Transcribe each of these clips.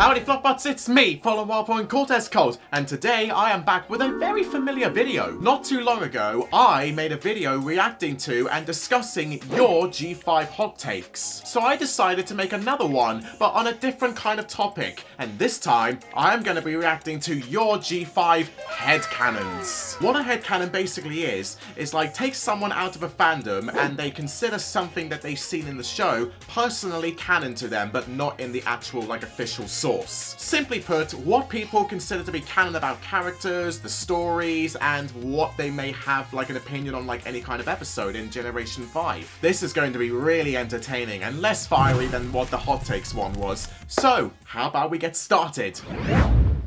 Howdy fluffbutts, it's me, Faolan Cortez, and today I am back with a very familiar video. Not too long ago, I made a video reacting to and discussing your G5 hot takes. So I decided to make another one, but on a different kind of topic. And this time, I am going to be reacting to your G5 headcanons. What a headcanon basically is like take someone out of a fandom and they consider something that they've seen in the show personally canon to them, but not in the actual like official source. Simply put, what people consider to be canon about characters, the stories, and what they may have like an opinion on like any kind of episode in Generation 5. This is going to be really entertaining and less fiery than what the hot takes one was. So, how about we get started?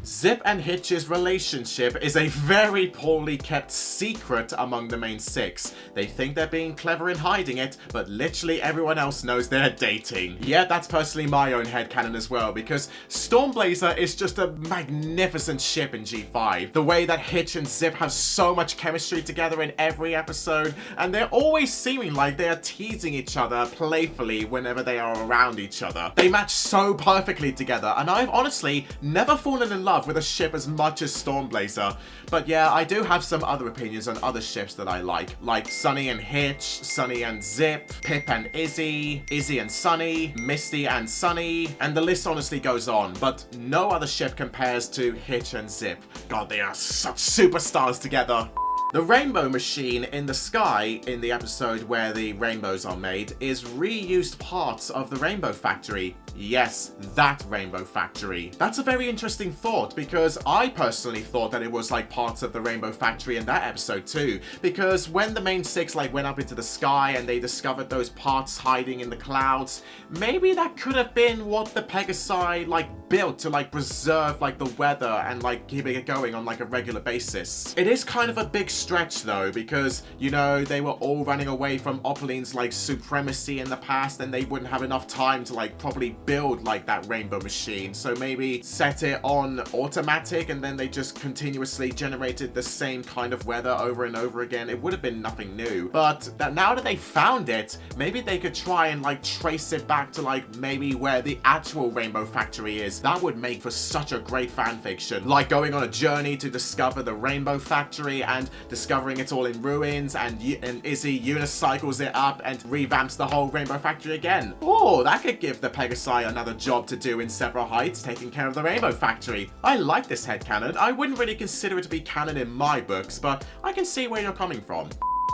Zipp and Hitch's relationship is a very poorly kept secret among the main six. They think they're being clever in hiding it, but literally everyone else knows they're dating. Yeah, that's personally my own headcanon as well, because Stormblazer is just a magnificent ship in G5. The way that Hitch and Zipp have so much chemistry together in every episode, and they're always seeming like they are teasing each other playfully whenever they are around each other. They match so perfectly together, and I've honestly never fallen in love with a ship as much as Stormblazer. But yeah, I do have some other opinions on other ships that I like Sunny and Hitch, Sunny and Zipp, Pipp and Izzy, Izzy and Sunny, Misty and Sunny, and the list honestly goes on, but no other ship compares to Hitch and Zipp. God, they are such superstars together. The rainbow machine in the sky in the episode where the rainbows are made is reused parts of the Rainbow Factory. Yes, that Rainbow Factory. That's a very interesting thought, because I personally thought that it was like parts of the Rainbow Factory in that episode too, because when the main six like went up into the sky and they discovered those parts hiding in the clouds, maybe that could have been what the Pegasi like built to like preserve like the weather and like keeping it going on like a regular basis. It is kind of a big stretch though, because you know they were all running away from Opaline's like supremacy in the past, and they wouldn't have enough time to like properly build like that rainbow machine. So maybe set it on automatic and then they just continuously generated the same kind of weather over and over again. It would have been nothing new. But now that they found it, maybe they could try and like trace it back to like maybe where the actual Rainbow Factory is. That would make for such a great fanfiction, like going on a journey to discover the Rainbow Factory and discovering it's all in ruins, and Izzy unicycles it up and revamps the whole Rainbow Factory again. Oh, that could give the Pegasi another job to do in several heights, taking care of the Rainbow Factory. I like this headcanon. I wouldn't really consider it to be canon in my books, but I can see where you're coming from.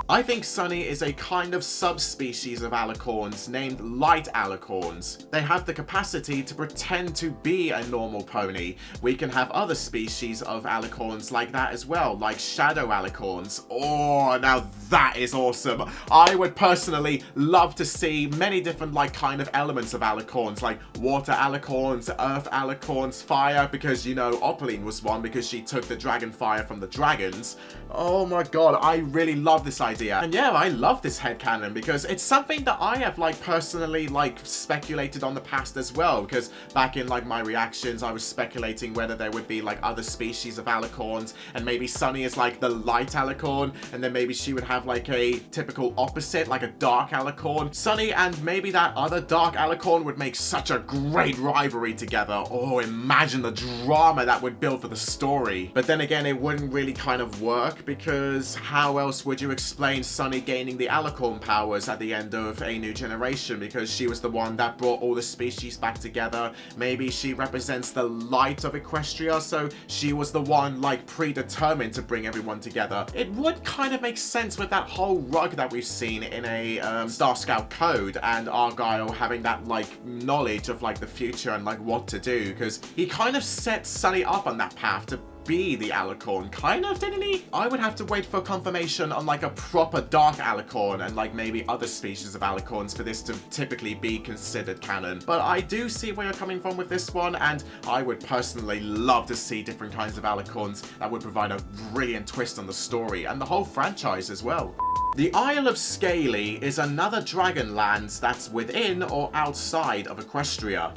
I think Sunny is a kind of subspecies of alicorns named Light-Alicorns. They have the capacity to pretend to be a normal pony. We can have other species of alicorns like that as well, like shadow alicorns. Oh, now that is awesome. I would personally love to see many different like kind of elements of alicorns, like water alicorns, earth alicorns, fire, because you know Opaline was one because she took the dragon fire from the dragons. Oh my god, I really love this idea. And yeah, I love this headcanon because it's something that I have like personally like speculated on the past as well, because back in like my reactions I was speculating whether there would be like other species of alicorns, and maybe Sunny is like the light alicorn, and then maybe she would have like a typical opposite, like a dark alicorn. Sunny and maybe that other dark alicorn would make such a great rivalry together. Oh, imagine the drama that would build for the story. But then again, it wouldn't really kind of work, because how else would you explain Sunny gaining the alicorn powers at the end of A New Generation, because she was the one that brought all the species back together. Maybe she represents the light of Equestria, so she was the one like predetermined to bring everyone together. It would kind of make sense with that whole rug that we've seen in a Star Scout Code, and Argyle having that like knowledge of like the future and like what to do, because he kind of set Sunny up on that path to be the alicorn, kind of, didn't he? I would have to wait for confirmation on like a proper dark alicorn and like maybe other species of alicorns for this to typically be considered canon. But I do see where you're coming from with this one, and I would personally love to see different kinds of alicorns that would provide a brilliant twist on the story and the whole franchise as well. The Isle of Scaly is another Dragonlands that's within or outside of Equestria.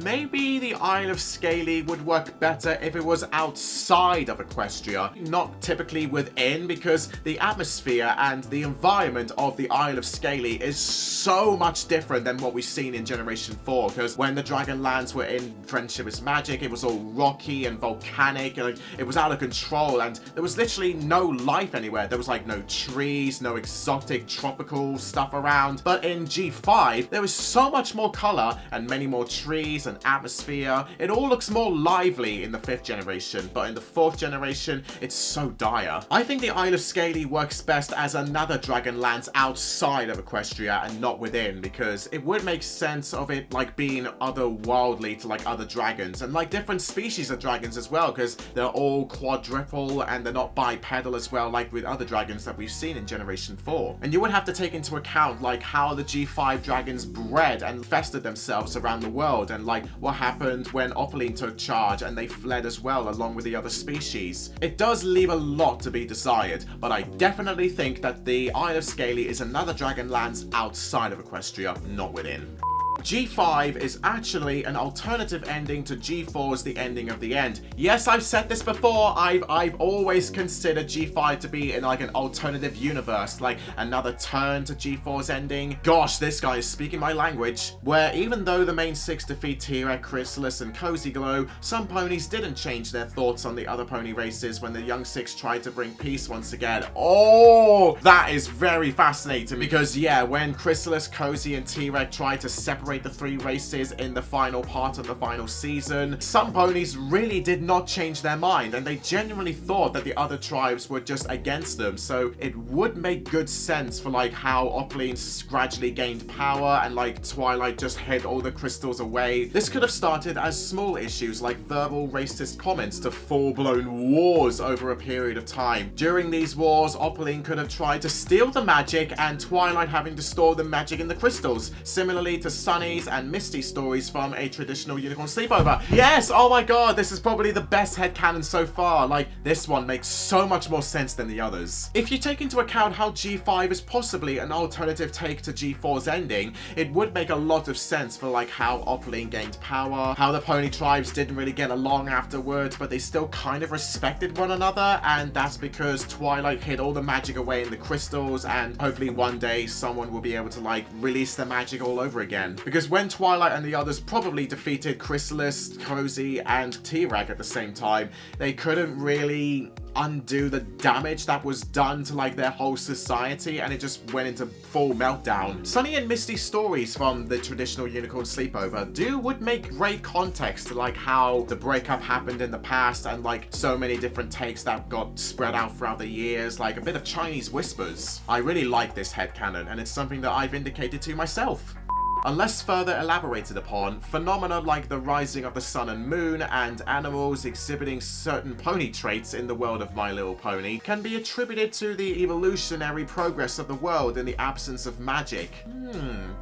Maybe the Isle of Scaly would work better if it was outside of Equestria, not typically within, because the atmosphere and the environment of the Isle of Scaly is so much different than what we've seen in Generation 4, because when the Dragonlands were in Friendship is Magic, it was all rocky and volcanic, and it was out of control, and there was literally no life anywhere. There was like no trees, no exotic tropical stuff around. But in G5, there is so much more color and many more trees and atmosphere. It all looks more lively in the 5th generation, but in the 4th generation, it's so dire. I think the Isle of Scaly works best as another Dragonlands outside of Equestria and not within, because it would make sense of it like being otherworldly to like other dragons, and like different species of dragons as well, because they're all quadruple and they're not bipedal as well, like with other dragons that we've seen in Generation 4. And you would have to take into account like how the G5 dragons bred and festered themselves around the world, and like what happened when Opaline took charge and they fled as well along with the other species. It does leave a lot to be desired, but I definitely think that the Isle of Scaly is another Dragonlands outside of Equestria, not within. G5 is actually an alternative ending to G4's The Ending of the End. Yes, I've said this before, I've always considered G5 to be in like an alternative universe, like another turn to G4's ending. Gosh, this guy is speaking my language. Where even though the main 6 defeat Tiara, Chrysalis, and Cozy Glow, some ponies didn't change their thoughts on the other pony races when the young 6 tried to bring peace once again. Oh, that is very fascinating, because yeah, when Chrysalis, Cozy, and T-Rex tried to separate the 3 races in the final part of the final season, some ponies really did not change their mind, and they genuinely thought that the other tribes were just against them. So it would make good sense for like how Opaline gradually gained power and like Twilight just hid all the crystals away. This could have started as small issues like verbal racist comments to full-blown wars over a period of time. During these wars, Opaline could have tried to steal the magic, and Twilight having to store the magic in the crystals, similarly to Sunny and Misty stories from A Traditional Unicorn Sleepover. Yes, oh my god, this is probably the best headcanon so far. Like, this one makes so much more sense than the others. If you take into account how G5 is possibly an alternative take to G4's ending, it would make a lot of sense for like how Opaline gained power, how the pony tribes didn't really get along afterwards, but they still kind of respected one another, and that's because Twilight hid all the magic away in the crystals, and hopefully one day someone will be able to like release the magic all over again. Because when Twilight and the others probably defeated Chrysalis, Cozy, and T-Rex at the same time, they couldn't really undo the damage that was done to like their whole society, and it just went into full meltdown. Sunny and Misty stories from the Traditional Unicorn Sleepover would make great context to like how the breakup happened in the past, and like so many different takes that got spread out throughout the years, like a bit of Chinese whispers. I really like this headcanon, and it's something that I've indicated to myself. Unless further elaborated upon, phenomena like the rising of the sun and moon and animals exhibiting certain pony traits in the world of My Little Pony can be attributed to the evolutionary progress of the world in the absence of magic.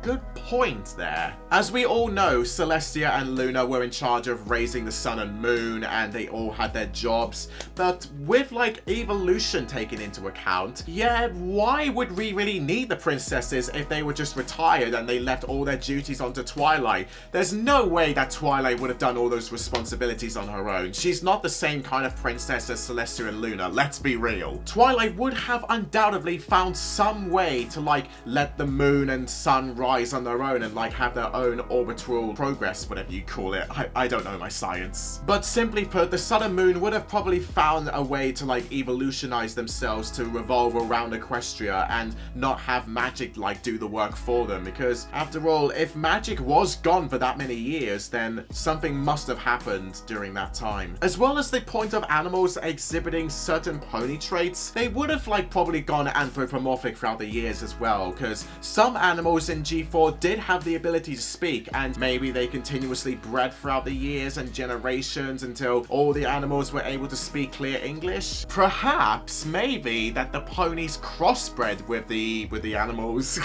Good point there. As we all know, Celestia and Luna were in charge of raising the sun and moon, and they all had their jobs, but with like evolution taken into account, yeah, why would we really need the princesses if they were just retired and they left all their duties onto Twilight? There's no way that Twilight would have done all those responsibilities on her own. She's not the same kind of princess as Celestia and Luna, let's be real. Twilight would have undoubtedly found some way to like let the moon and sun rise on their own and like have their own orbital progress, whatever you call it. I don't know my science. But simply put, the sun and moon would have probably found a way to like evolutionize themselves to revolve around Equestria and not have magic like do the work for them, because after all, if magic was gone for that many years, then something must have happened during that time. As well as the point of animals exhibiting certain pony traits, they would have like probably gone anthropomorphic throughout the years as well, because some animals in G4 did have the ability to speak, and maybe they continuously bred throughout the years and generations until all the animals were able to speak clear English. Perhaps, maybe, that the ponies crossbred with the animals.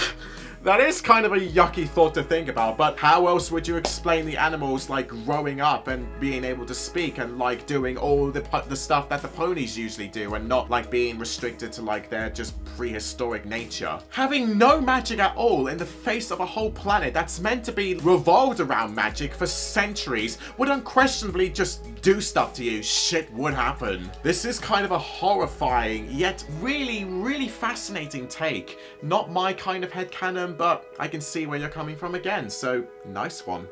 That is kind of a yucky thought to think about, but how else would you explain the animals like growing up and being able to speak and like doing all the stuff that the ponies usually do and not like being restricted to like their just prehistoric nature? Having no magic at all in the face of a whole planet that's meant to be revolved around magic for centuries would unquestionably just do stuff to you. Shit would happen. This is kind of a horrifying yet really fascinating take. Not my kind of headcanon, but I can see where you're coming from again, so nice one.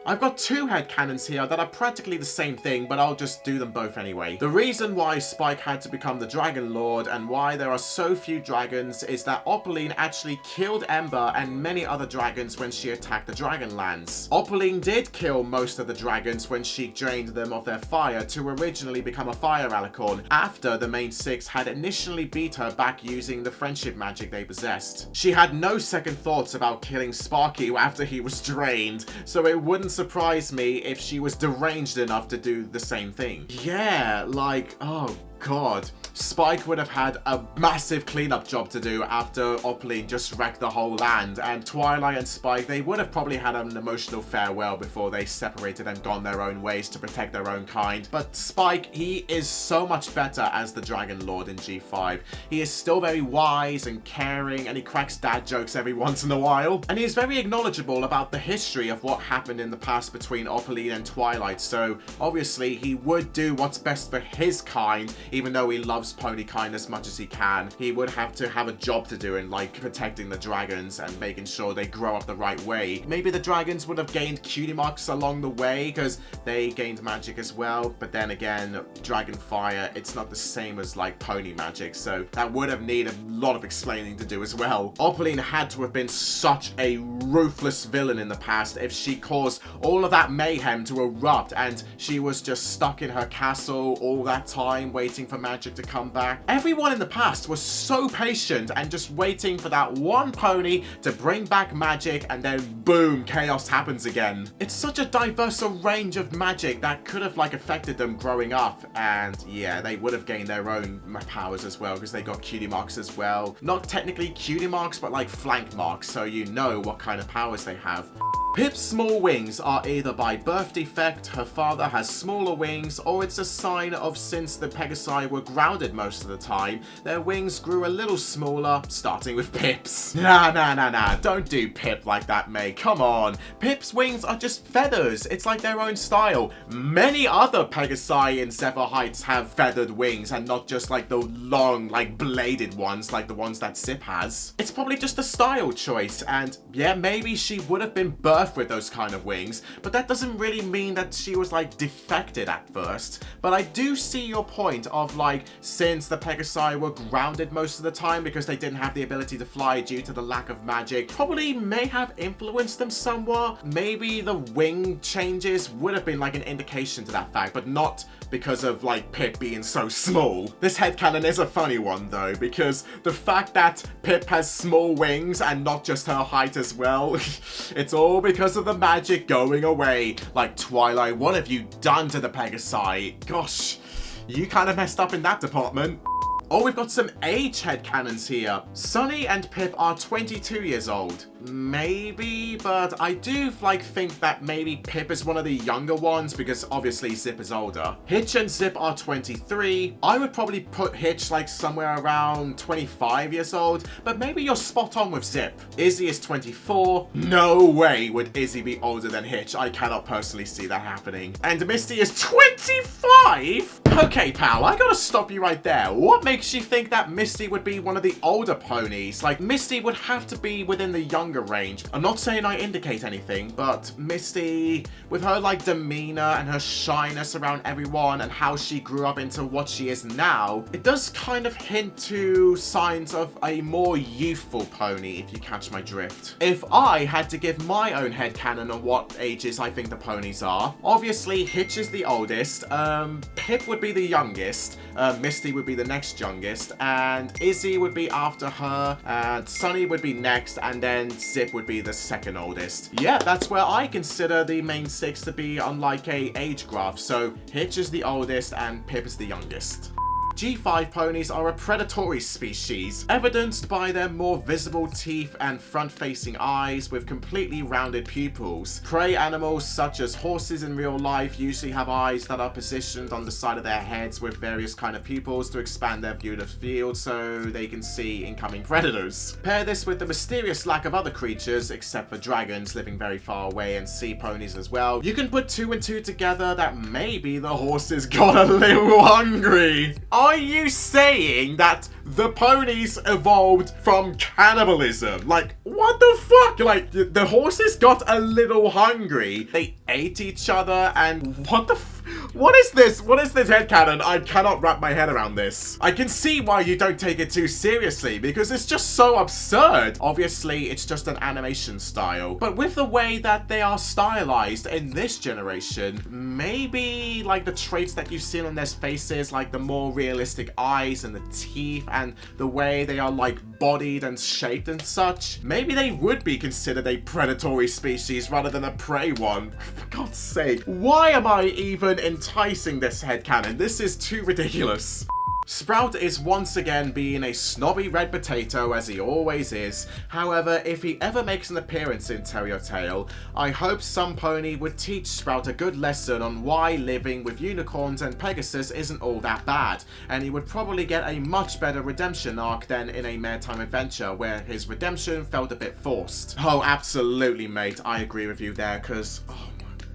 I've got two headcanons here that are practically the same thing, but I'll just do them both anyway. The reason why Spike had to become the Dragon Lord and why there are so few dragons is that Opaline actually killed Ember and many other dragons when she attacked the Dragonlands. Opaline did kill most of the dragons when she drained them of their fire to originally become a Fire-Alicorn, after the main six had initially beat her back using the friendship magic they possessed. She had no second thoughts about killing Sparky after he was drained, so it wouldn't surprise me if she was deranged enough to do the same thing. Yeah, like, oh god. Spike would have had a massive cleanup job to do after Opaline just wrecked the whole land, and Twilight and Spike, they would have probably had an emotional farewell before they separated and gone their own ways to protect their own kind. But Spike, he is so much better as the Dragon Lord in G5. He is still very wise and caring, and he cracks dad jokes every once in a while. And he is very acknowledgeable about the history of what happened in the past between Opaline and Twilight, so obviously he would do what's best for his kind, even though he loves pony kind as much as he can. He would have to have a job to do in like protecting the dragons and making sure they grow up the right way. Maybe the dragons would have gained cutie marks along the way because they gained magic as well, but then again, dragon fire, it's not the same as like pony magic, so that would have needed a lot of explaining to do as well. Opaline had to have been such a ruthless villain in the past if she caused all of that mayhem to erupt and she was just stuck in her castle all that time waiting for magic to come back. Everyone in the past was so patient and just waiting for that one pony to bring back magic, and then boom, chaos happens again. It's such a diverse range of magic that could have like affected them growing up, and yeah, they would have gained their own powers as well because they got cutie marks as well. Not technically cutie marks, but like flank marks, so you know what kind of powers they have. Pip's small wings are either by birth defect, her father has smaller wings, or it's a sign of since the Pegasi were grounded most of the time, their wings grew a little smaller, starting with Pip's. Nah, don't do Pip like that, mate, come on. Pip's wings are just feathers, it's like their own style. Many other Pegasi in Zephyr Heights have feathered wings and not just like the long, like bladed ones like the ones that Zipp has. It's probably just a style choice, and yeah, maybe she would have been birthed with those kind of wings, but that doesn't really mean that she was like defected at first. But I do see your point of like, since the Pegasi were grounded most of the time because they didn't have the ability to fly due to the lack of magic, probably may have influenced them somewhat. Maybe the wing changes would have been like an indication to that fact, but not because of like Pip being so small. This headcanon is a funny one though, because the fact that Pip has small wings and not just her height as well, it's all because of the magic going away. Like, Twilight, what have you done to the Pegasi? Gosh, you kind of messed up in that department. Oh, we've got some age headcanons here. Sunny and Pip are 22 years old. Maybe, but I do like think that maybe Pip is one of the younger ones because obviously Zipp is older. Hitch and Zipp are 23. I would probably put Hitch like somewhere around 25 years old, but maybe you're spot on with Zipp. Izzy is 24. No way would Izzy be older than Hitch. I cannot personally see that happening. And Misty is 25? Okay, pal, I gotta stop you right there. What makes you think that Misty would be one of the older ponies? Like, Misty would have to be within the younger range. I'm not saying I indicate anything, but Misty, with her like demeanor and her shyness around everyone and how she grew up into what she is now, it does kind of hint to signs of a more youthful pony, if you catch my drift. If I had to give my own headcanon on what ages I think the ponies are, obviously Hitch is the oldest, Pip would be the youngest, Misty would be the next youngest, and Izzy would be after her, and Sunny would be next, and then Zipp would be the second oldest. Yeah, that's where I consider the main six to be on like a age graph. So Hitch is the oldest and Pip is the youngest. G5 ponies are a predatory species, evidenced by their more visible teeth and front-facing eyes with completely rounded pupils. Prey animals such as horses in real life usually have eyes that are positioned on the side of their heads with various kind of pupils to expand their view of field so they can see incoming predators. Pair this with the mysterious lack of other creatures, except for dragons living very far away and sea ponies as well. You can put 2 and 2 together that maybe the horses got a little hungry. Are you saying that the ponies evolved from cannibalism? Like, what the fuck? Like, the horses got a little hungry. They ate each other and what the what is this? What is this headcanon? I cannot wrap my head around this. I can see why you don't take it too seriously, because it's just so absurd. Obviously, it's just an animation style. But with the way that they are stylized in this generation, maybe like the traits that you've seen on their faces, like the more realistic eyes and the teeth and the way they are like bodied and shaped and such, maybe they would be considered a predatory species rather than a prey one. For God's sake, why am I even enticing this headcanon? This is too ridiculous. Sprout is once again being a snobby red potato as he always is. However, if he ever makes an appearance in Tell Your Tale, I hope some pony would teach Sprout a good lesson on why living with unicorns and Pegasus isn't all that bad, and he would probably get a much better redemption arc than in a Maritime Adventure where his redemption felt a bit forced. Oh, absolutely, mate. I agree with you there, because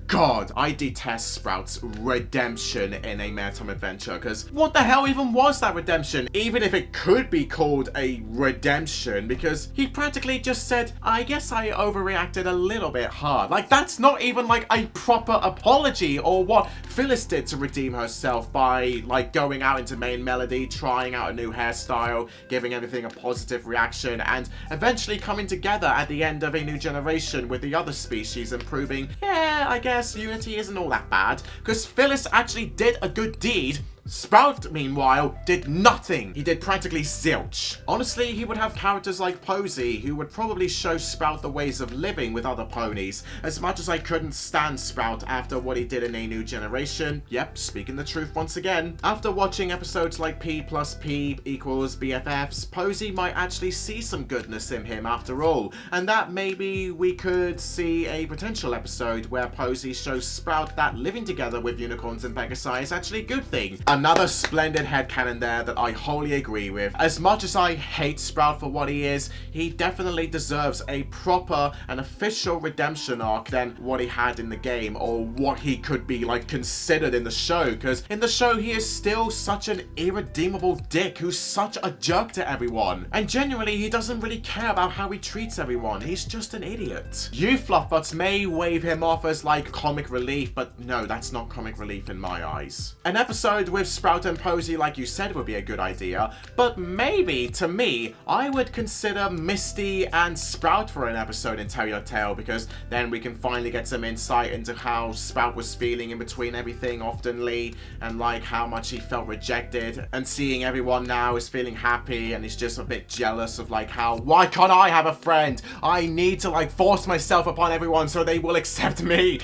God, I detest Sprout's redemption in a Maritime Adventure, because what the hell even was that redemption? Even if it could be called a redemption, because he practically just said, I guess I overreacted a little bit hard. Like, that's not even like a proper apology, or what Phyllis did to redeem herself by like going out into main melody, trying out a new hairstyle, giving everything a positive reaction, and eventually coming together at the end of a new generation with the other species and proving, yeah, I guess unity isn't all that bad, because Phyllis actually did a good deed. Sprout, meanwhile, did nothing. He did practically zilch. Honestly, he would have characters like Posey, who would probably show Sprout the ways of living with other ponies. As much as I couldn't stand Sprout after what he did in A New Generation, yep, speaking the truth once again, after watching episodes like P plus P equals BFFs, Posey might actually see some goodness in him after all, and that maybe we could see a potential episode where Posey shows Sprout that living together with unicorns and Pegasi is actually a good thing. Another splendid headcanon there that I wholly agree with. As much as I hate Sprout for what he is, he definitely deserves a proper and official redemption arc than what he had in the game, or what he could be like considered in the show, because in the show he is still such an irredeemable dick who's such a jerk to everyone, and genuinely he doesn't really care about how he treats everyone. He's just an idiot. You fluffbutts may wave him off as like comic relief, but no, that's not comic relief in my eyes. An episode with Sprout and Posey, like you said, would be a good idea, but maybe, to me, I would consider Misty and Sprout for an episode in Tell Your Tale, because then we can finally get some insight into how Sprout was feeling in between everything oftenly, and like how much he felt rejected, and seeing everyone now is feeling happy, and he's just a bit jealous of like how, why can't I have a friend? I need to like force myself upon everyone so they will accept me.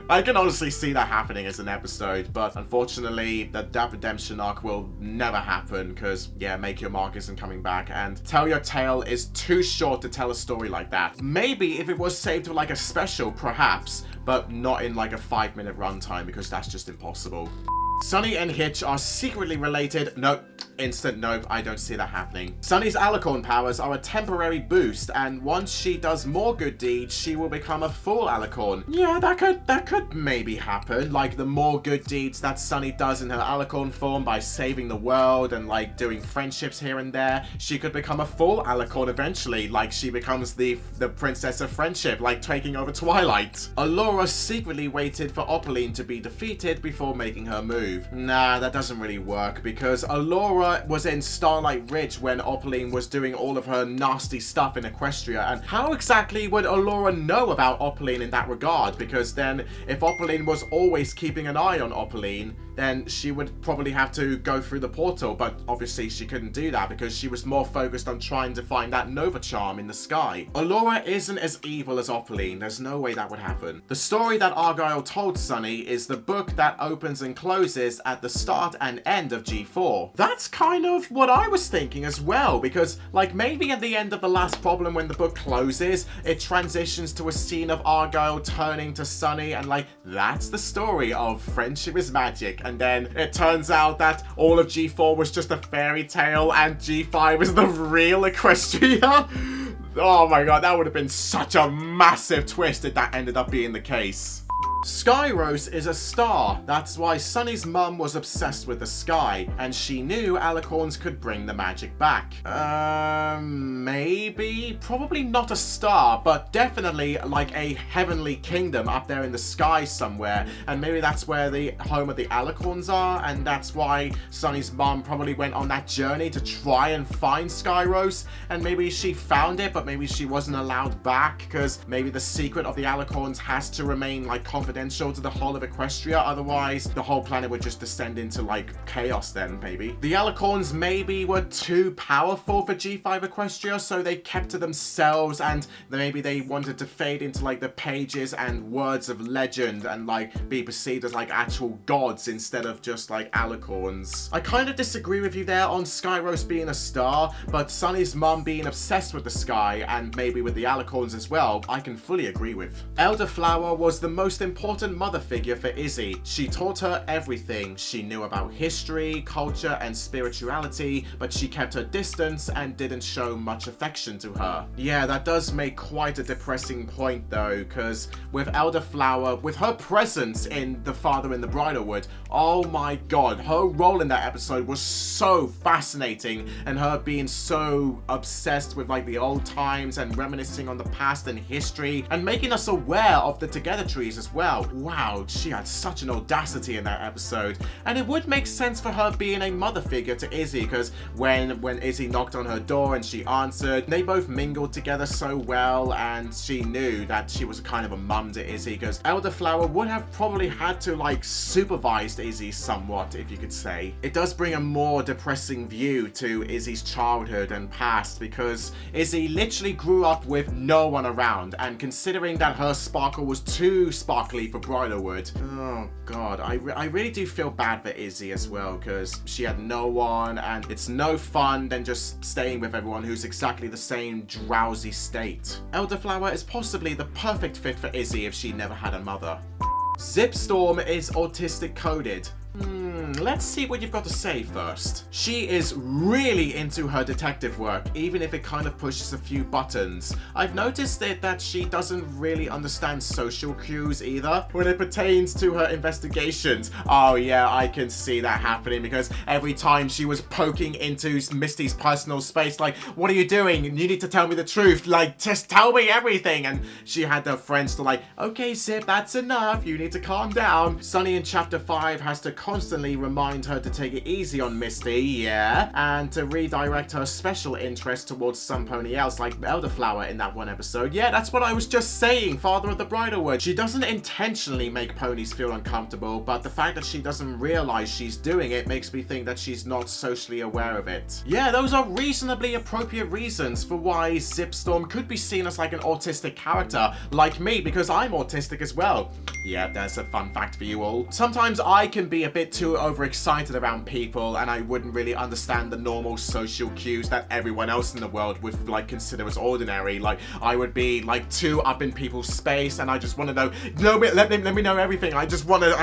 I can honestly see that happening as an episode, but unfortunately, that redemption arc will never happen, because yeah, Make Your Mark isn't coming back, and Tell Your Tale is too short to tell a story like that. Maybe if it was saved for like a special, perhaps, but not in like a 5-minute runtime, because that's just impossible. Sunny and Hitch are secretly related. Nope. Instant nope, I don't see that happening. Sunny's Alicorn powers are a temporary boost, and once she does more good deeds, she will become a full Alicorn. Yeah, that could maybe happen. Like the more good deeds that Sunny does in her Alicorn form by saving the world and like doing friendships here and there, she could become a full Alicorn eventually. Like she becomes the princess of friendship, like taking over Twilight. Allura secretly waited for Opaline to be defeated before making her move. Nah, that doesn't really work, because Allura was in Starlight Ridge when Opaline was doing all of her nasty stuff in Equestria, and how exactly would Allura know about Opaline in that regard? Because then if Opaline was always keeping an eye on Opaline, then she would probably have to go through the portal, but obviously she couldn't do that because she was more focused on trying to find that Nova charm in the sky. Allura isn't as evil as Opaline. There's no way that would happen. The story that Argyle told Sunny is the book that opens and closes closes at the start and end of G4. That's kind of what I was thinking as well, because like maybe at the end of the last problem when the book closes, it transitions to a scene of Argyle turning to Sunny and like that's the story of friendship is magic, and then it turns out that all of G4 was just a fairy tale and G5 is the real Equestria. Oh my god, that would have been such a massive twist if that ended up being the case. Skyros is a star. That's why Sunny's mum was obsessed with the sky, and she knew alicorns could bring the magic back. Maybe? Probably not a star, but definitely like a heavenly kingdom up there in the sky somewhere, and maybe that's where the home of the alicorns are, and that's why Sunny's mum probably went on that journey to try and find Skyros, and maybe she found it, but maybe she wasn't allowed back, because maybe the secret of the alicorns has to remain like confidential to the whole of Equestria, otherwise the whole planet would just descend into like chaos then maybe. The alicorns maybe were too powerful for G5 Equestria, so they kept to themselves, and maybe they wanted to fade into like the pages and words of legend and like be perceived as like actual gods instead of just like alicorns. I kind of disagree with you there on Skyros being a star, but Sunny's mum being obsessed with the sky and maybe with the alicorns as well, I can fully agree with. Elderflower was the most important mother figure for Izzy. She taught her everything. She knew about history, culture, and spirituality, but she kept her distance and didn't show much affection to her. Yeah, that does make quite a depressing point though, because with Elderflower, with her presence in The Father in the Bridalwood, oh my god, her role in that episode was so fascinating, and her being so obsessed with like the old times and reminiscing on the past and history, and making us aware of the Together trees as well. Wow, she had such an audacity in that episode, and it would make sense for her being a mother figure to Izzy, because when Izzy knocked on her door and she answered, they both mingled together so well, and she knew that she was kind of a mum to Izzy, because Elderflower would have probably had to like supervise Izzy somewhat, if you could say. It does bring a more depressing view to Izzy's childhood and past, because Izzy literally grew up with no one around, and considering that her sparkle was too sparkly for Bridalwood, oh god, I really do feel bad for Izzy as well, because she had no one, and it's no fun than just staying with everyone who's exactly the same drowsy state. Elderflower is possibly the perfect fit for Izzy if she never had a mother. Zipp Storm is autistic-coded. Let's see what you've got to say first. She is really into her detective work, even if it kind of pushes a few buttons. I've noticed that she doesn't really understand social cues either when it pertains to her investigations. Oh yeah, I can see that happening, because every time she was poking into Misty's personal space, like, what are you doing? You need to tell me the truth. Like, just tell me everything. And she had her friends to like, okay, Zipp, that's enough. You need to calm down. Sunny in chapter 5 has to constantly remind her to take it easy on Misty, yeah, and to redirect her special interest towards some pony else, like Elderflower in that one episode. Yeah, that's what I was just saying, Father of the Bridalwood. She doesn't intentionally make ponies feel uncomfortable, but the fact that she doesn't realize she's doing it makes me think that she's not socially aware of it. Yeah, those are reasonably appropriate reasons for why Zipp Storm could be seen as like an autistic character, like me, because I'm autistic as well. Yeah, that's a fun fact for you all. Sometimes I can be a bit too overexcited around people, and I wouldn't really understand the normal social cues that everyone else in the world would like consider as ordinary. Like, I would be like too up in people's space, and I just want to know, no, let me know everything. I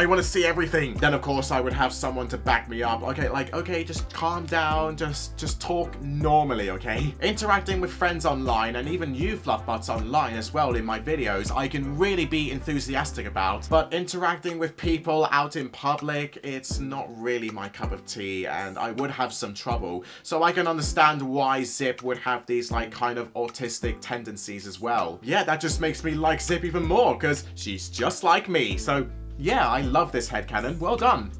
want to see everything. Then of course I would have someone to back me up. Okay, like, okay, just calm down, just talk normally, okay? Interacting with friends online, and even you fluffbutts online as well in my videos, I can really be enthusiastic about, but interacting with people out in public, it's not really my cup of tea, and I would have some trouble. So I can understand why Zipp would have these like kind of autistic tendencies as well. Yeah, that just makes me like Zipp even more, because she's just like me. So yeah, I love this headcanon. Well done.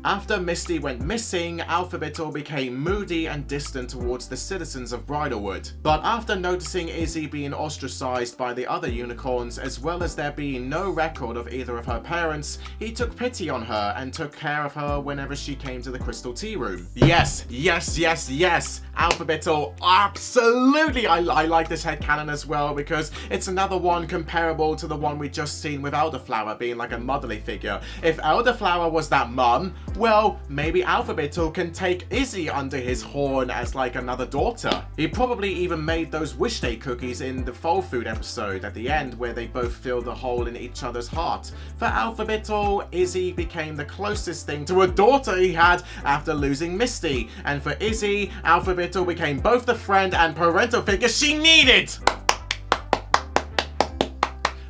After Misty went missing, Alphabittle became moody and distant towards the citizens of Bridalwood. But after noticing Izzy being ostracized by the other unicorns, as well as there being no record of either of her parents, he took pity on her and took care of her whenever she came to the Crystal Tea Room. Yes, yes, yes, yes! Alphabittle, absolutely! I like this headcanon as well, because it's another one comparable to the one we just seen with Elderflower being like a motherly figure. If Elderflower was that mum, well, maybe Alphabittle can take Izzy under his horn as like another daughter. He probably even made those wish day cookies in the Foal Food episode at the end where they both fill the hole in each other's heart. For Alphabittle, Izzy became the closest thing to a daughter he had after losing Misty. And for Izzy, Alphabittle became both the friend and parental figure she needed!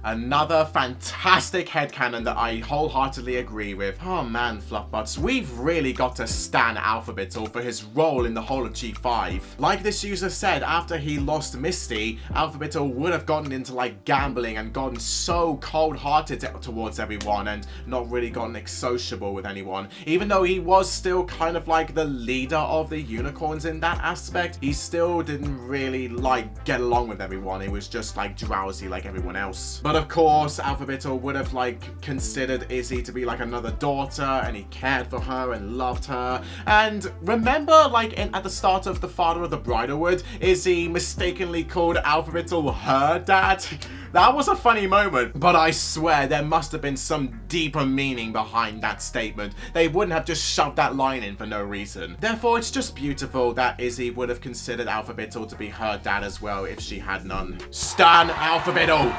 Another fantastic headcanon that I wholeheartedly agree with. Oh man, fluffbutts, we've really got to stan Alphabittle for his role in the whole of G5. Like this user said, after he lost Misty, Alphabittle would have gotten into like gambling and gotten so cold-hearted towards everyone and not really gotten sociable with anyone. Even though he was still kind of like the leader of the unicorns in that aspect, he still didn't really like get along with everyone. He was just like drowsy like everyone else. But of course, Alphabittle would have like considered Izzy to be like another daughter, and he cared for her and loved her. And remember, like at the start of The Father of the Bridalwood, Izzy mistakenly called Alphabittle her dad? That was a funny moment, but I swear there must have been some deeper meaning behind that statement. They wouldn't have just shoved that line in for no reason. Therefore, it's just beautiful that Izzy would have considered Alphabittle to be her dad as well if she had none. Stan Alphabittle!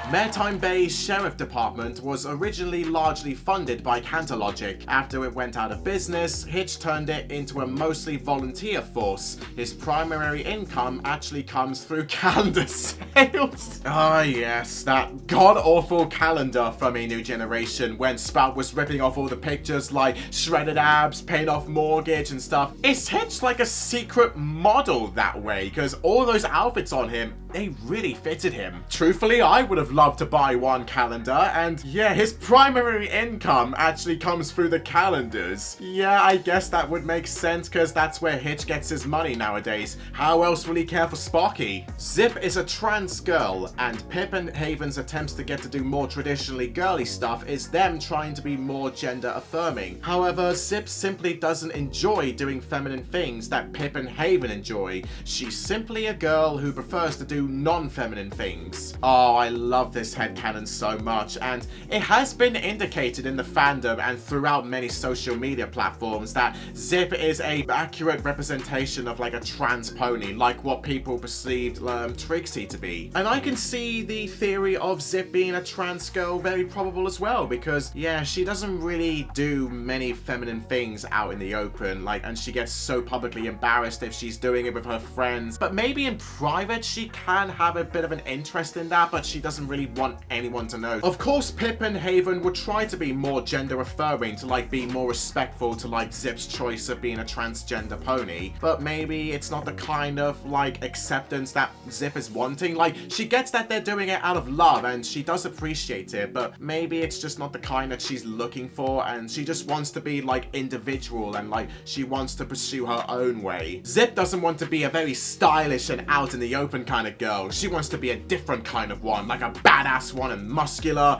Maritime Bay's Sheriff Department was originally largely funded by Cantalogic. After it went out of business, Hitch turned it into a mostly volunteer force. His primary income actually comes through calendar sales. Ah yes, that god-awful calendar from A New Generation when Spout was ripping off all the pictures like shredded abs, paid off mortgage and stuff. Is Hitch like a secret model that way? Because all those outfits on him, they really fitted him. Truthfully, I would have loved to buy one calendar, and yeah, his primary income actually comes through the calendars. Yeah, I guess that would make sense because that's where Hitch gets his money nowadays. How else will he care for Sparky? Zipp is a trans girl, and Pipp and Haven's attempts to get to do more traditionally girly stuff is them trying to be more gender affirming. However, Zipp simply doesn't enjoy doing feminine things that Pipp and Haven enjoy. She's simply a girl who prefers to do non-feminine things. Oh, I love this headcanon so much, and it has been indicated in the fandom and throughout many social media platforms that Zipp is a accurate representation of like a trans pony, like what people perceived Trixie to be. And I can see the theory of Zipp being a trans girl very probable as well, because yeah, she doesn't really do many feminine things out in the open, like, and she gets so publicly embarrassed if she's doing it with her friends. But maybe in private she can have a bit of an interest in that, but she doesn't really want anyone to know. Of course, Pipp and Haven would try to be more gender affirming, to like be more respectful to like Zipp's choice of being a transgender pony, but maybe it's not the kind of like acceptance that Zipp is wanting. Like, she gets that they're doing it out of love and she does appreciate it, but maybe it's just not the kind that she's looking for, and she just wants to be like individual and like she wants to pursue her own way. Zipp doesn't want to be a very stylish and out in the open kind of girl. She wants to be a different kind of one, like a badass one and muscular.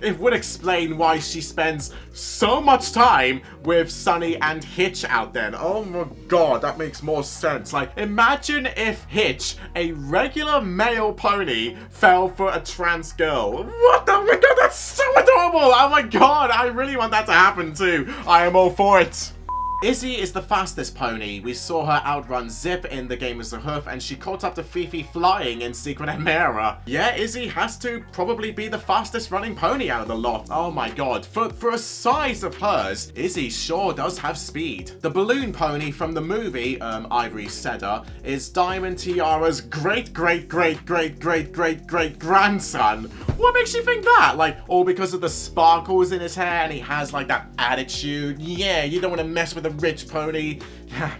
It would explain why she spends so much time with Sunny and Hitch out there. Oh my god, that makes more sense. Like, imagine if Hitch, a regular male pony, fell for a trans girl. What the? Oh my god, that's so adorable! Oh my god, I really want that to happen too. I am all for it. Izzy is the fastest pony. We saw her outrun Zipp in The Game is the Hoof, and she caught up to Fifi flying in Secret Admira. Yeah, Izzy has to probably be the fastest running pony out of the lot. Oh my god. For a size of hers, Izzy sure does have speed. The balloon pony from the movie, Ivory Cedar, is Diamond Tiara's great-great-great-great-great-great-grandson. What makes you think that? Like, all because of the sparkles in his hair and he has like that attitude? Yeah, you don't want to mess with a rich pony.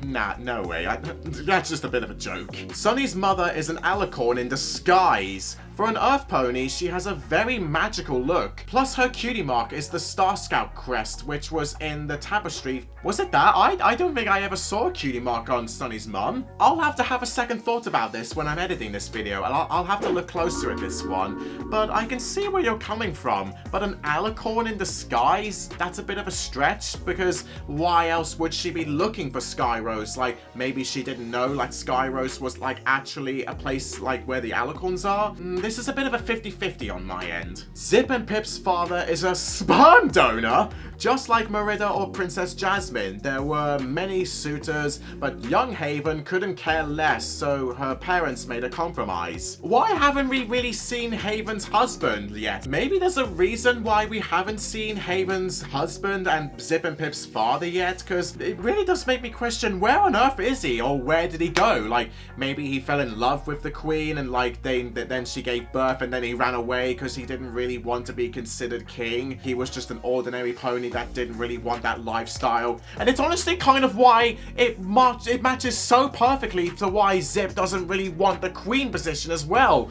Nah, no way. That's just a bit of a joke. Sunny's mother is an alicorn in disguise. For an Earth pony, she has a very magical look. Plus, her cutie mark is the Star Scout crest, which was in the tapestry. Was it that? I don't think I ever saw a cutie mark on Sunny's mum. I'll have to have a second thought about this when I'm editing this video, and I'll have to look closer at this one. But I can see where you're coming from. But an alicorn in disguise? That's a bit of a stretch, because why else would she be looking for Skyros? Like, maybe she didn't know like Skyros was like actually a place like where the alicorns are? This this is a bit of a 50-50 on my end. Zipp and Pipp's father is a sperm donor. Just like Merida or Princess Jasmine, there were many suitors, but young Haven couldn't care less, so her parents made a compromise. Why haven't we really seen Haven's husband yet? Maybe there's a reason why we haven't seen Haven's husband and Zipp and Pipp's father yet, because it really does make me question, where on earth is he, or where did he go? Like, maybe he fell in love with the queen and like then she gave birth and then he ran away because he didn't really want to be considered king. He was just an ordinary pony that didn't really want that lifestyle. And it's honestly kind of why it matches so perfectly to why Zipp doesn't really want the queen position as well.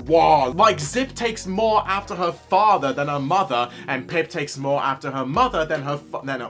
Wow, like Zipp takes more after her father than her mother, and Pipp takes more after her mother than her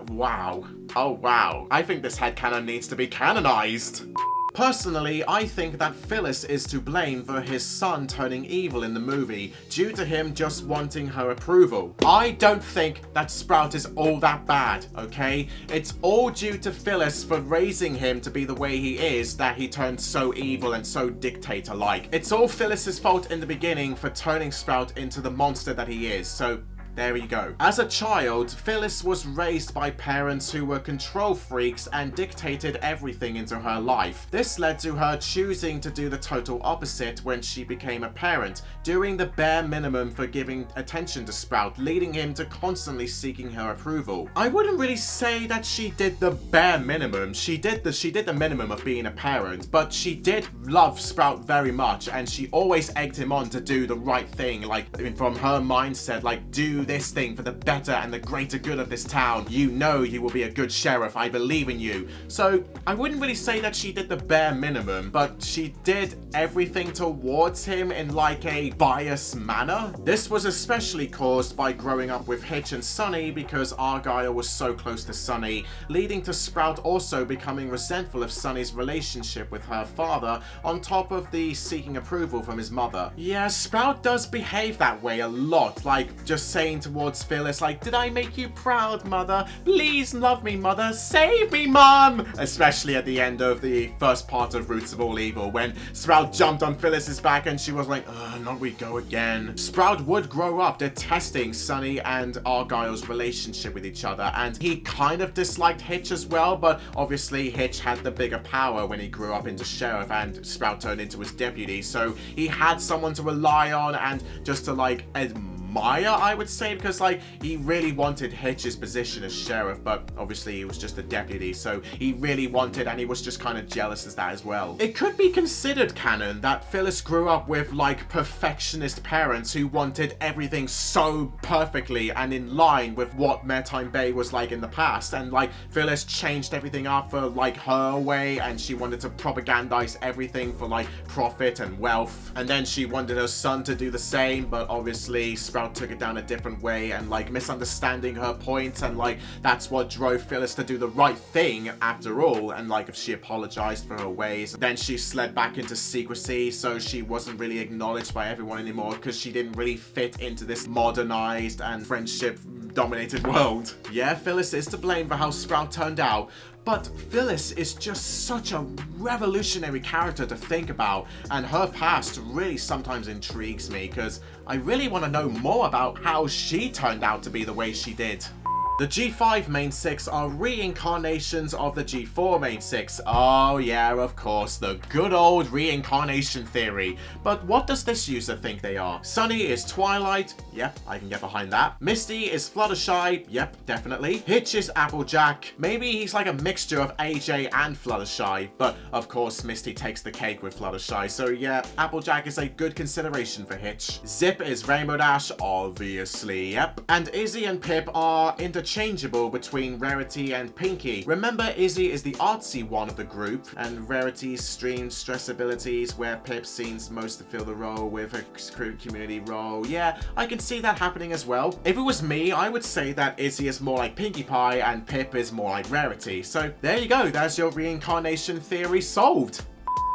wow. Oh wow, I think this headcanon needs to be canonized. Personally, I think that Phyllis is to blame for his son turning evil in the movie, due to him just wanting her approval. I don't think that Sprout is all that bad, okay? It's all due to Phyllis for raising him to be the way he is that he turned so evil and so dictator-like. It's all Phyllis's fault in the beginning for turning Sprout into the monster that he is, so there you go. As a child, Phyllis was raised by parents who were control freaks and dictated everything into her life. This led to her choosing to do the total opposite when she became a parent, doing the bare minimum for giving attention to Sprout, leading him to constantly seeking her approval. I wouldn't really say that she did the bare minimum. She did the minimum of being a parent, but she did love Sprout very much, and she always egged him on to do the right thing. Like, I mean, from her mindset, like, do this thing for the better and the greater good of this town. You know you will be a good sheriff. I believe in you. So I wouldn't really say that she did the bare minimum, but she did everything towards him in like a biased manner. This was especially caused by growing up with Hitch and Sunny, because Argyle was so close to Sunny, leading to Sprout also becoming resentful of Sunny's relationship with her father, on top of the seeking approval from his mother. Yeah, Sprout does behave that way a lot, like just saying towards Phyllis, like, did I make you proud, mother? Please love me, mother. Save me, mom! Especially at the end of the first part of Roots of All Evil, when Sprout jumped on Phyllis's back and she was like, not we go again. Sprout would grow up detesting Sunny and Argyle's relationship with each other, and he kind of disliked Hitch as well, but obviously Hitch had the bigger power when he grew up into sheriff and Sprout turned into his deputy, so he had someone to rely on and just to like admire, I would say, because like he really wanted Hitch's position as sheriff, but obviously he was just a deputy, so he really wanted, and he was just kind of jealous as that as well. It could be considered canon that Phyllis grew up with like perfectionist parents who wanted everything so perfectly and in line with what Maritime Bay was like in the past, and like Phyllis changed everything up for like her way, and she wanted to propagandize everything for like profit and wealth, and then she wanted her son to do the same, but obviously Sprout took it down a different way and like misunderstanding her points, and like that's what drove Phyllis to do the right thing after all, and like if she apologized for her ways, then she slid back into secrecy, so she wasn't really acknowledged by everyone anymore because she didn't really fit into this modernized and friendship dominated world. Yeah, Phyllis is to blame for how Sprout turned out, but Phyllis is just such a revolutionary character to think about, and her past really sometimes intrigues me because I really want to know more about how she turned out to be the way she did. The G5 main 6 are reincarnations of the G4 main 6. Oh yeah, of course, the good old reincarnation theory. But what does this user think they are? Sunny is Twilight. Yep, I can get behind that. Misty is Fluttershy. Yep, definitely. Hitch is Applejack. Maybe he's like a mixture of AJ and Fluttershy, but of course Misty takes the cake with Fluttershy, so yeah, Applejack is a good consideration for Hitch. Zipp is Rainbow Dash, obviously, yep. And Izzy and Pipp are interchangeable between Rarity and Pinky. Remember, Izzy is the artsy one of the group, and Rarity's stream stress abilities, where Pipp seems most to fill the role with a community role. Yeah, I can see that happening as well. If it was me, I would say that Izzy is more like Pinkie Pie and Pipp is more like Rarity. So there you go, that's your reincarnation theory solved.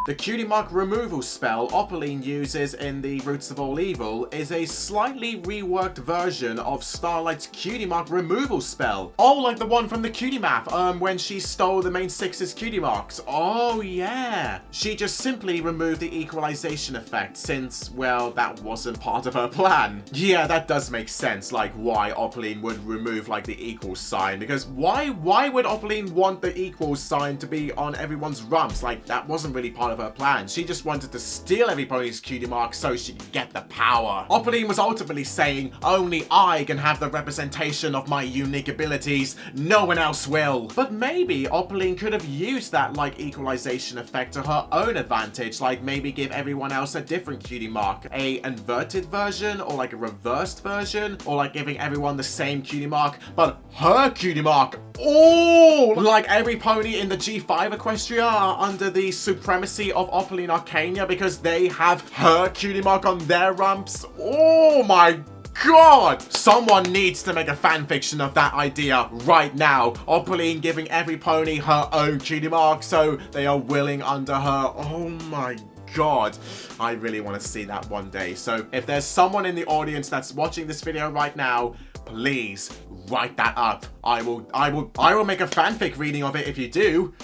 The cutie mark removal spell Opaline uses in the Roots of All Evil is a slightly reworked version of Starlight's cutie mark removal spell. Oh, like the one from the cutie map, when she stole the main 6's cutie marks. Oh yeah. She just simply removed the equalization effect since, well, that wasn't part of her plan. Yeah, that does make sense, like why Opaline would remove like the equal sign, because why would Opaline want the equal sign to be on everyone's rumps? Like, that wasn't really part of her plan. She just wanted to steal every pony's cutie mark so she could get the power. Opaline was ultimately saying, only I can have the representation of my unique abilities, no one else will. But maybe Opaline could have used that like equalization effect to her own advantage, like maybe give everyone else a different cutie mark, a inverted version or like a reversed version, or like giving everyone the same cutie mark, but her cutie mark. Oh, like every pony in the G5 Equestria are under the supremacy of Opaline Arcania because they have her cutie mark on their rumps. Oh my God! Someone needs to make a fanfiction of that idea right now. Opaline giving every pony her own cutie mark so they are willing under her. Oh my God, I really want to see that one day. So if there's someone in the audience that's watching this video right now, please write that up. I will make a fanfic reading of it if you do.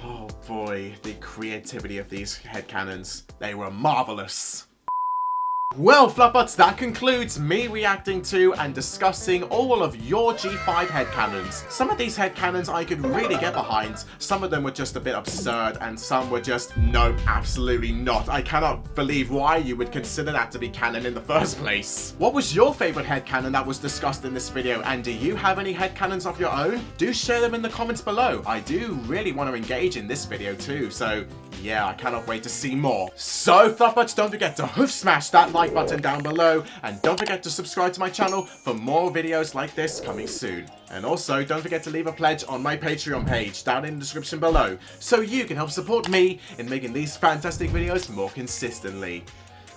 Oh boy, the creativity of these headcanons. They were marvelous. Well, fluffbutts, that concludes me reacting to and discussing all of your G5 headcanons. Some of these headcanons I could really get behind, some of them were just a bit absurd, and some were just, no, absolutely not. I cannot believe why you would consider that to be canon in the first place. What was your favorite headcanon that was discussed in this video, and do you have any headcanons of your own? Do share them in the comments below. I do really want to engage in this video too, so yeah, I cannot wait to see more. So, fluffbutts, don't forget to hoof smash that like button down below, and don't forget to subscribe to my channel for more videos like this coming soon. And also, don't forget to leave a pledge on my Patreon page down in the description below, so you can help support me in making these fantastic videos more consistently.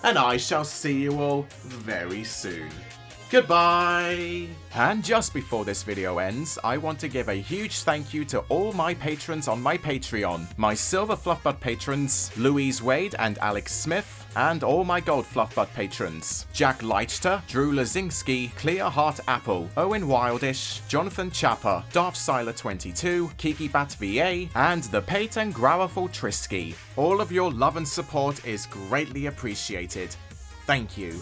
And I shall see you all very soon. Goodbye! And just before this video ends, I want to give a huge thank you to all my patrons on my Patreon. My Silver Fluffbutt patrons, Louise Wade and Alex Smith, and all my Gold Fluffbutt patrons, Jack Leichter, Drew Lazinski, Clear Heart Apple, Owen Wildish, Jonathan Chapper, Darth Siler 22, Kiki Bat VA, and the Peyton Growlerful Trisky. All of your love and support is greatly appreciated. Thank you.